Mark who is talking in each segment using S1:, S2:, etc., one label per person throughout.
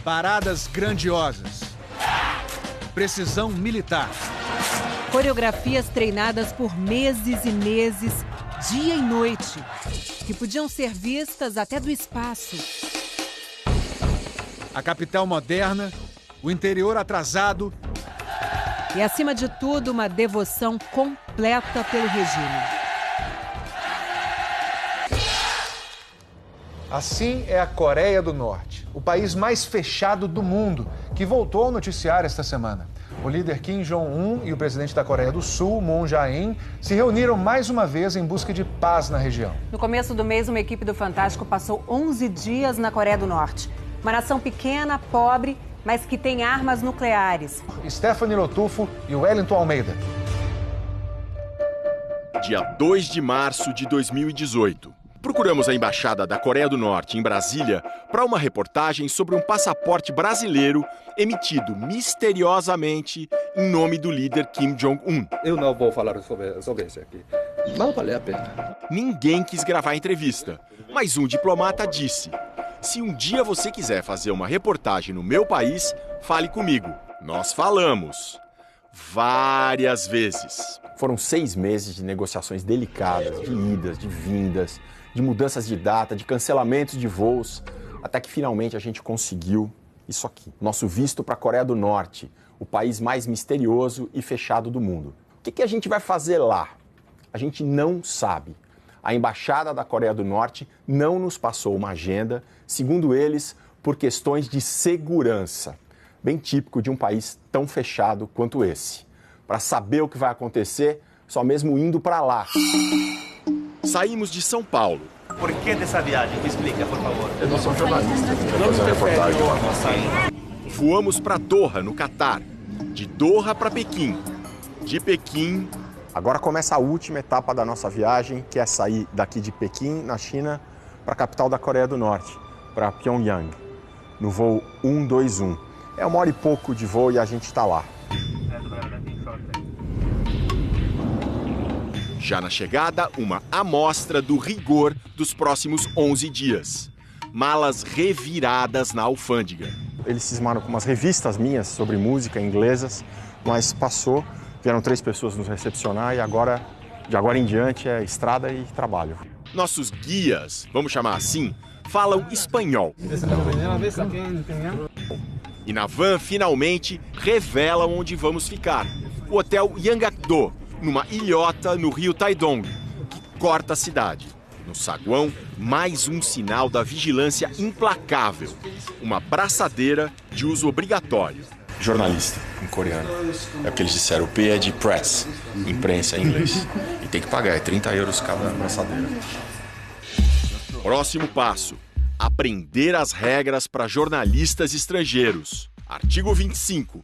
S1: Paradas grandiosas. Precisão militar.
S2: Coreografias treinadas por meses e meses, dia e noite, que podiam ser vistas até do espaço.
S1: A capital moderna, o interior atrasado.
S2: E, acima de tudo, uma devoção completa pelo regime.
S3: Assim é a Coreia do Norte, o país mais fechado do mundo, que voltou ao noticiário esta semana. O líder Kim Jong-un e o presidente da Coreia do Sul, Moon Jae-in, se reuniram mais uma vez em busca de paz na região.
S2: No começo do mês, uma equipe do Fantástico passou 11 dias na Coreia do Norte. Uma nação pequena, pobre, mas que tem armas nucleares.
S3: Stephanie Lotufo e Wellington Almeida.
S4: Dia 2 de março de 2018. Procuramos a Embaixada da Coreia do Norte em Brasília para uma reportagem sobre um passaporte brasileiro emitido misteriosamente em nome do líder Kim Jong-un.
S5: Eu não vou falar sobre isso aqui. Não vale a pena.
S4: Ninguém quis gravar a entrevista, mas um diplomata disse: se um dia você quiser fazer uma reportagem no meu país, fale comigo. Nós falamos. Várias vezes.
S6: Foram 6 meses de negociações delicadas, de idas, de vindas, de mudanças de data, de cancelamentos de voos, até que finalmente a gente conseguiu isso aqui. Nosso visto para a Coreia do Norte, o país mais misterioso e fechado do mundo. O que a gente vai fazer lá? A gente não sabe. A Embaixada da Coreia do Norte não nos passou uma agenda, segundo eles, por questões de segurança. Bem típico de um país tão fechado quanto esse. Para saber o que vai acontecer, só mesmo indo para lá.
S4: Saímos de São Paulo.
S7: Por que dessa viagem? Me explica, por favor.
S6: Eu não sou jornalista, eu vou fazer uma reportagem.
S4: Voamos para Doha, no Catar. De Doha para Pequim. De Pequim...
S6: Agora começa a última etapa da nossa viagem, que é sair daqui de Pequim, na China, para a capital da Coreia do Norte, para Pyongyang, no voo 121. É 1 hora e pouco de voo e a gente está lá.
S4: Já na chegada, uma amostra do rigor dos próximos 11 dias. Malas reviradas na alfândega.
S6: Eles cismaram com umas revistas minhas sobre música inglesas, mas passou, vieram 3 pessoas nos recepcionar e agora, de agora em diante, é estrada e trabalho.
S4: Nossos guias, vamos chamar assim, falam espanhol. E na van, finalmente, revelam onde vamos ficar. O Hotel Yanggakdo, numa ilhota no rio Taedong, que corta a cidade. No saguão, mais um sinal da vigilância implacável. Uma braçadeira de uso obrigatório.
S8: Jornalista, em coreano. É o que eles disseram, o P é de press, imprensa em inglês. E tem que pagar, é 30 euros cada braçadeira.
S4: Próximo passo. Aprender as regras para jornalistas estrangeiros. Artigo 25.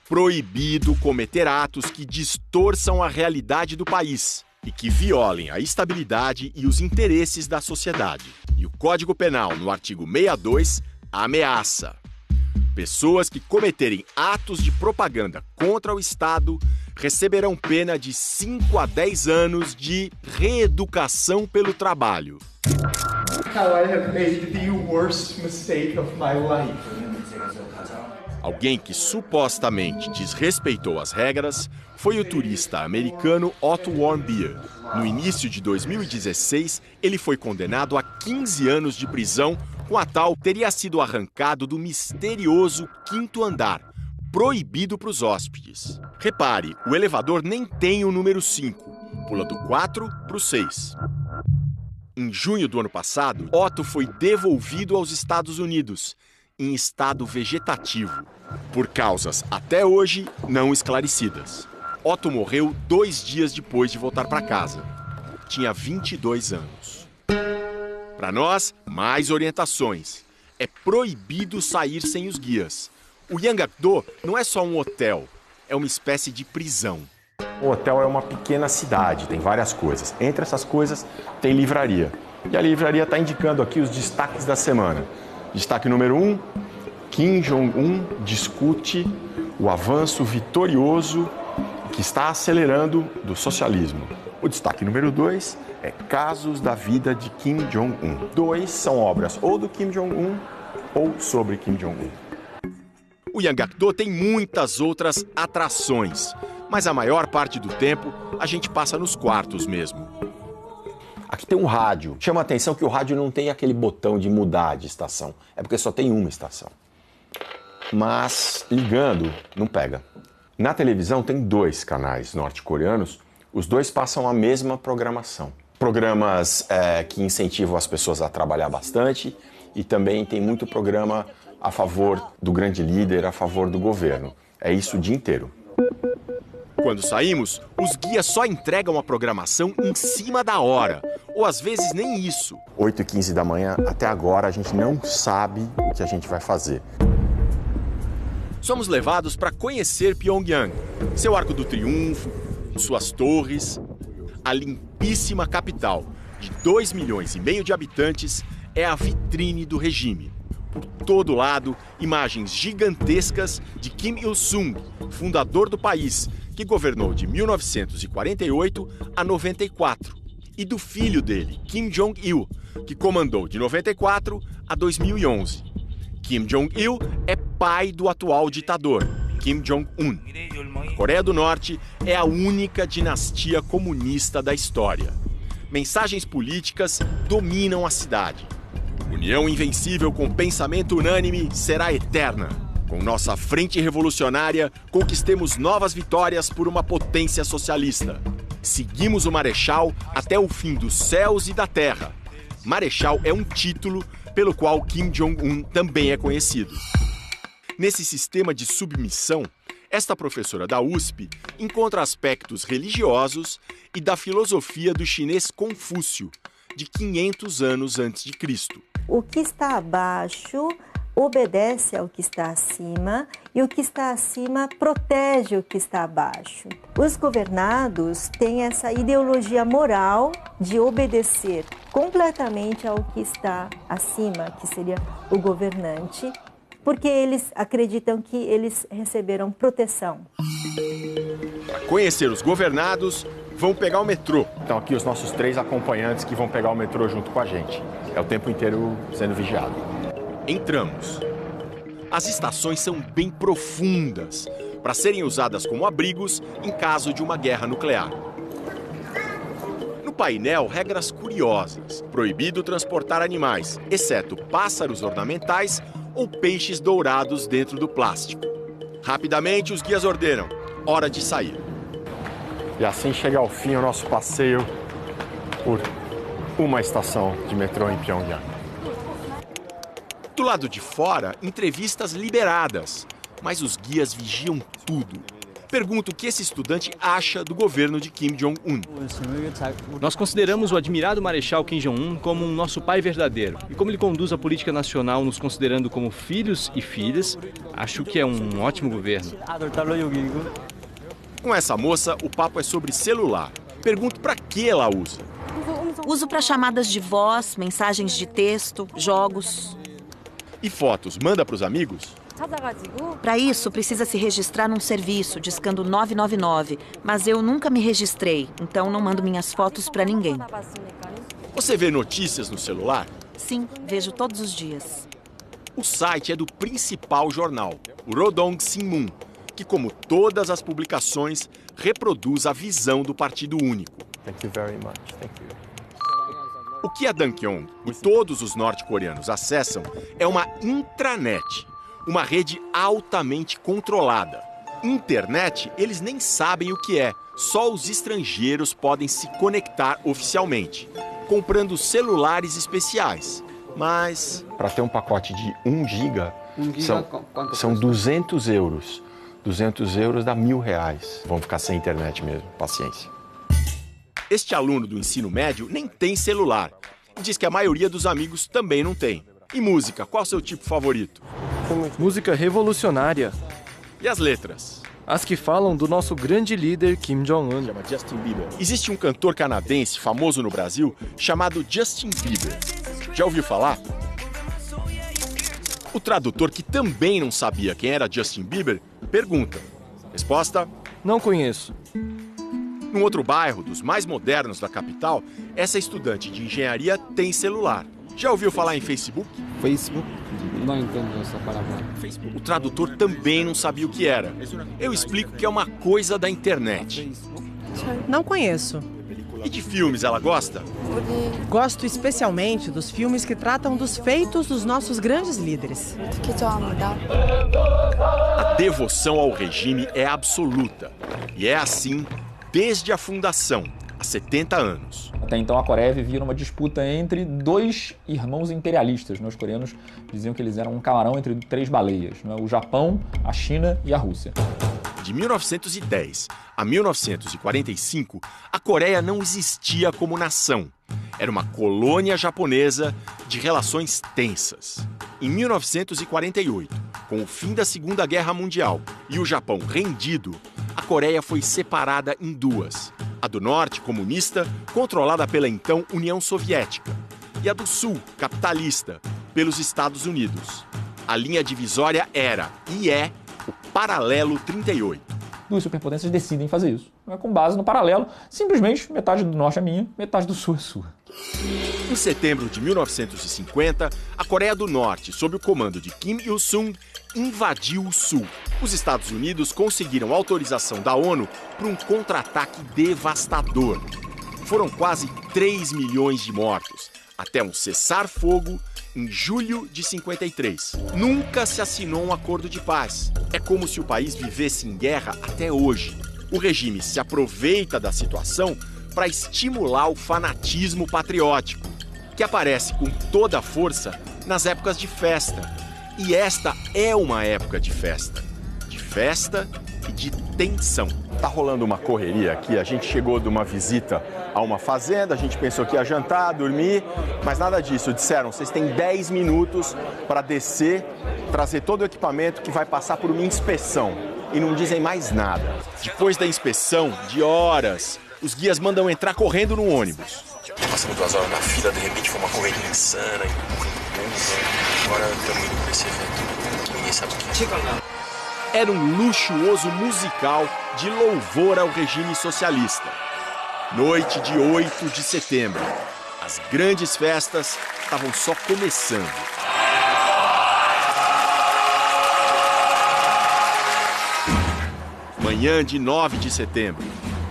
S4: Proibido cometer atos que distorçam a realidade do país e que violem a estabilidade e os interesses da sociedade. E o Código Penal, no artigo 62, ameaça. Pessoas que cometerem atos de propaganda contra o Estado receberão pena de 5 a 10 anos de reeducação pelo trabalho.
S9: How I have made the worst mistake of my life.
S4: Alguém que supostamente desrespeitou as regras foi o turista americano Otto Warmbier. No início de 2016, ele foi condenado a 15 anos de prisão, com a tal teria sido arrancado do misterioso 5º andar, proibido para os hóspedes. Repare, o elevador nem tem o número 5, pula do 4 para o 6. Em junho do ano passado, Otto foi devolvido aos Estados Unidos, em estado vegetativo, por causas até hoje não esclarecidas. Otto morreu 2 dias depois de voltar para casa. Tinha 22 anos. Para nós, mais orientações. É proibido sair sem os guias. O Yanggakdo não é só um hotel, é uma espécie de prisão.
S6: O hotel é uma pequena cidade, tem várias coisas. Entre essas coisas, tem livraria. E a livraria está indicando aqui os destaques da semana. Destaque número 1, Kim Jong-un discute o avanço vitorioso que está acelerando do socialismo. O destaque número 2 é Casos da Vida de Kim Jong-un. 2 são obras ou do Kim Jong-un ou sobre Kim Jong-un.
S4: O Yanggakdo tem muitas outras atrações, mas a maior parte do tempo a gente passa nos quartos mesmo.
S6: Aqui tem um rádio. Chama a atenção que o rádio não tem aquele botão de mudar de estação. É porque só tem uma estação. Mas ligando, não pega. Na televisão tem 2 canais norte-coreanos. Os 2 passam a mesma programação. Programas que incentivam as pessoas a trabalhar bastante e também tem muito programa a favor do grande líder, a favor do governo. É isso o dia inteiro.
S4: Quando saímos, os guias só entregam a programação em cima da hora, ou às vezes nem isso.
S6: 8h15 da manhã, até agora a gente não sabe o que a gente vai fazer.
S4: Somos levados para conhecer Pyongyang, seu Arco do Triunfo, suas torres. A limpíssima capital, de 2,5 milhões de habitantes, é a vitrine do regime. Por todo lado, imagens gigantescas de Kim Il-sung, fundador do país, que governou de 1948 a 94, e do filho dele, Kim Jong-il, que comandou de 94 a 2011. Kim Jong-il é pai do atual ditador, Kim Jong-un. A Coreia do Norte é a única dinastia comunista da história. Mensagens políticas dominam a cidade. União invencível com pensamento unânime será eterna. Com nossa frente revolucionária, conquistemos novas vitórias por uma potência socialista. Seguimos o Marechal até o fim dos céus e da terra. Marechal é um título pelo qual Kim Jong-un também é conhecido. Nesse sistema de submissão, esta professora da USP encontra aspectos religiosos e da filosofia do chinês Confúcio, de 500 anos antes de Cristo.
S10: O que está abaixo obedece ao que está acima e o que está acima protege o que está abaixo. Os governados têm essa ideologia moral de obedecer completamente ao que está acima, que seria o governante, porque eles acreditam que eles receberam proteção.
S4: Para conhecer os governados, vão pegar o metrô.
S6: Então aqui os nossos 3 acompanhantes que vão pegar o metrô junto com a gente. É o tempo inteiro sendo vigiado.
S4: Entramos. As estações são bem profundas, para serem usadas como abrigos em caso de uma guerra nuclear. No painel, regras curiosas. Proibido transportar animais, exceto pássaros ornamentais ou peixes dourados dentro do plástico. Rapidamente, os guias ordenam: hora de sair.
S6: E assim chega ao fim o nosso passeio por uma estação de metrô em Pyongyang.
S4: Do lado de fora, entrevistas liberadas, mas os guias vigiam tudo. Pergunto o que esse estudante acha do governo de Kim Jong-un.
S11: Nós consideramos o admirado Marechal Kim Jong-un como um nosso pai verdadeiro. E como ele conduz a política nacional nos considerando como filhos e filhas, acho que é um ótimo governo.
S4: Com essa moça, o papo é sobre celular. Pergunto para que ela usa.
S12: Uso para chamadas de voz, mensagens de texto, jogos.
S4: E fotos, manda para os amigos?
S12: Para isso, precisa se registrar num serviço, discando 999. Mas eu nunca me registrei, então não mando minhas fotos para ninguém.
S4: Você vê notícias no celular?
S12: Sim, vejo todos os dias.
S4: O site é do principal jornal, o Rodong Sinmun, que, como todas as publicações, reproduz a visão do Partido Único.
S6: Thank you very much. Thank you.
S4: O que a Dankyong e todos os norte-coreanos acessam é uma intranet, uma rede altamente controlada. Internet, eles nem sabem o que é, só os estrangeiros podem se conectar oficialmente, comprando celulares especiais. Mas...
S6: para ter um pacote de 1 giga, são 200 euros. 200 euros dá R$1.000. Vão ficar sem internet mesmo, paciência.
S4: Este aluno do ensino médio nem tem celular. E diz que a maioria dos amigos também não tem. E música, qual é o seu tipo favorito?
S13: Música revolucionária.
S4: E as letras?
S13: As que falam do nosso grande líder Kim Jong-un.
S4: Chama Justin Bieber. Existe um cantor canadense famoso no Brasil chamado Justin Bieber. Já ouviu falar? O tradutor, que também não sabia quem era Justin Bieber, pergunta. Resposta?
S13: Não conheço.
S4: Num outro bairro, dos mais modernos da capital, essa estudante de engenharia tem celular. Já ouviu falar em Facebook?
S14: Facebook? Não entendo essa palavra.
S4: O tradutor também não sabia o que era. Eu explico que é uma coisa da internet.
S2: Não conheço.
S4: E de filmes ela gosta?
S2: Gosto especialmente dos filmes que tratam dos feitos dos nossos grandes líderes.
S4: A devoção ao regime é absoluta. E é assim desde a fundação, há 70 anos.
S15: Até então a Coreia vivia numa disputa entre dois irmãos imperialistas. Os coreanos diziam que eles eram um camarão entre 3 baleias, o Japão, a China e a Rússia.
S4: De 1910 a 1945, a Coreia não existia como nação. Era uma colônia japonesa de relações tensas. Em 1948, com o fim da Segunda Guerra Mundial e o Japão rendido, a Coreia foi separada em duas. A do Norte, comunista, controlada pela então União Soviética, e a do Sul, capitalista, pelos Estados Unidos. A linha divisória era, e é, o Paralelo 38.
S15: Duas superpotências decidem fazer isso. Com base no paralelo, simplesmente metade do Norte é minha, metade do Sul é sua.
S4: Em setembro de 1950, a Coreia do Norte, sob o comando de Kim Il-sung, invadiu o Sul. Os Estados Unidos conseguiram autorização da ONU para um contra-ataque devastador. Foram quase 3 milhões de mortos, até um cessar-fogo em julho de 53. Nunca se assinou um acordo de paz. É como se o país vivesse em guerra até hoje. O regime se aproveita da situação para estimular o fanatismo patriótico, que aparece com toda a força nas épocas de festa. E esta é uma época de festa. De festa e de tensão.
S6: Tá rolando uma correria aqui, a gente chegou de uma visita a uma fazenda, a gente pensou que ia jantar, dormir, mas nada disso. Disseram, vocês têm 10 minutos para descer, trazer todo o equipamento que vai passar por uma inspeção. E não dizem mais nada.
S4: Depois da inspeção, de horas, os guias mandam entrar correndo no ônibus.
S8: Passamos 2 horas na fila, de repente foi uma correria insana. Agora estamos indo para esse evento que ninguém sabe o que é.
S4: Era um luxuoso musical de louvor ao regime socialista. Noite de 8 de setembro. As grandes festas estavam só começando. Manhã de 9 de setembro,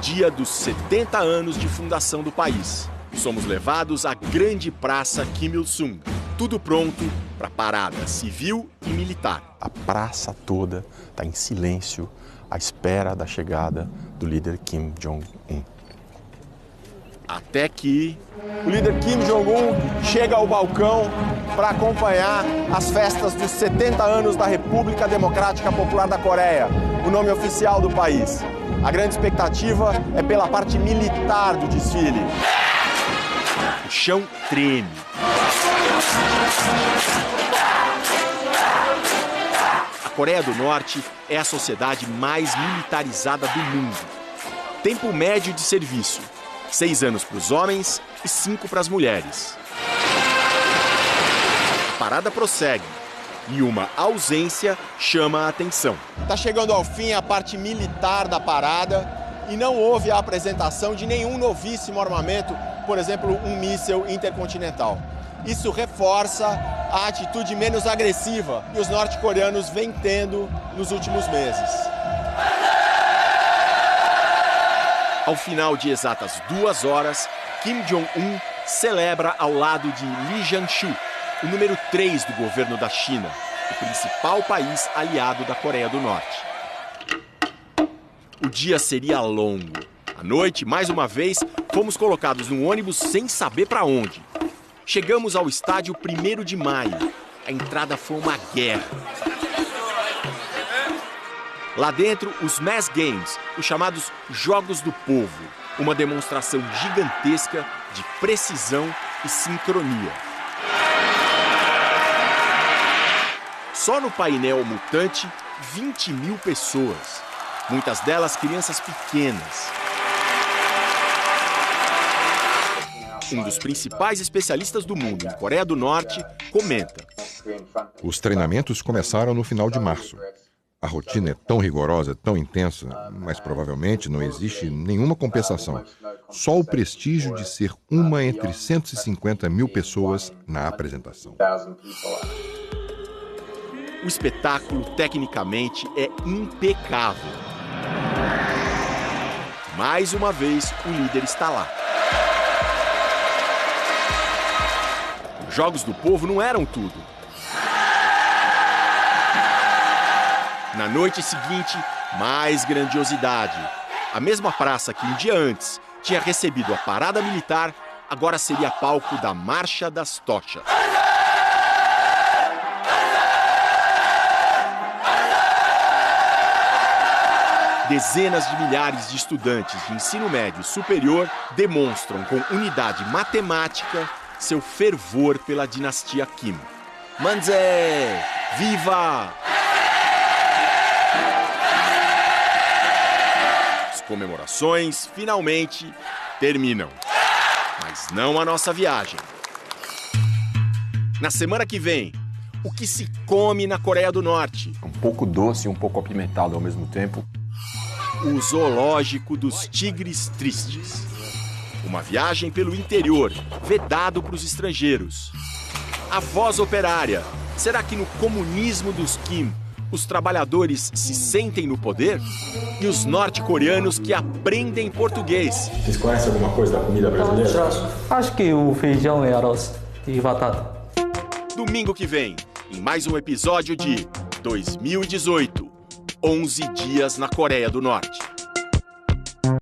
S4: dia dos 70 anos de fundação do país. Somos levados à grande praça Kim Il-sung. Tudo pronto para parada civil e militar.
S6: A praça toda está em silêncio à espera da chegada do líder Kim Jong-un.
S4: Até que
S6: o líder Kim Jong-un chega ao balcão para acompanhar as festas dos 70 anos da República Democrática Popular da Coreia, o nome oficial do país. A grande expectativa é pela parte militar do desfile.
S4: O chão treme. A Coreia do Norte é a sociedade mais militarizada do mundo. Tempo médio de serviço: 6 anos para os homens e 5 para as mulheres. A parada prossegue e uma ausência chama a atenção.
S6: Está chegando ao fim a parte militar da parada e não houve a apresentação de nenhum novíssimo armamento, por exemplo, um míssil intercontinental. Isso reforça a atitude menos agressiva que os norte-coreanos vêm tendo nos últimos meses.
S4: Ao final de exatas 2 horas, Kim Jong-un celebra ao lado de Lee Jae-shu, o número 3 do governo da China, o principal país aliado da Coreia do Norte. O dia seria longo. À noite, mais uma vez, fomos colocados num ônibus sem saber para onde. Chegamos ao estádio 1º de maio. A entrada foi uma guerra. Lá dentro, os Mass Games, os chamados Jogos do Povo, uma demonstração gigantesca de precisão e sincronia. Só no painel mutante, 20 mil pessoas, muitas delas crianças pequenas. Um dos principais especialistas do mundo em Coreia do Norte comenta:
S16: os treinamentos começaram no final de março. A rotina é tão rigorosa, tão intensa, mas provavelmente não existe nenhuma compensação. Só o prestígio de ser uma entre 150 mil pessoas na apresentação.
S4: O espetáculo, tecnicamente, é impecável. Mais uma vez, o líder está lá. Os Jogos do Povo não eram tudo. Na noite seguinte, mais grandiosidade. A mesma praça que um dia antes tinha recebido a parada militar, agora seria palco da Marcha das Tochas. Dezenas de milhares de estudantes de ensino médio superior demonstram com unidade matemática seu fervor pela dinastia Kim. Manzé! Viva! As comemorações finalmente terminam. Mas não a nossa viagem. Na semana que vem, o que se come na Coreia do Norte?
S6: Um pouco doce e um pouco apimentado ao mesmo tempo.
S4: O zoológico dos tigres tristes. Uma viagem pelo interior, vedado para os estrangeiros. A voz operária. Será que no comunismo dos Kim, os trabalhadores se sentem no poder? E os norte-coreanos que aprendem português.
S6: Vocês conhecem alguma coisa da comida brasileira?
S14: Acho que o feijão e arroz e batata.
S4: Domingo que vem, em mais um episódio de 2018. 11 dias na Coreia do Norte.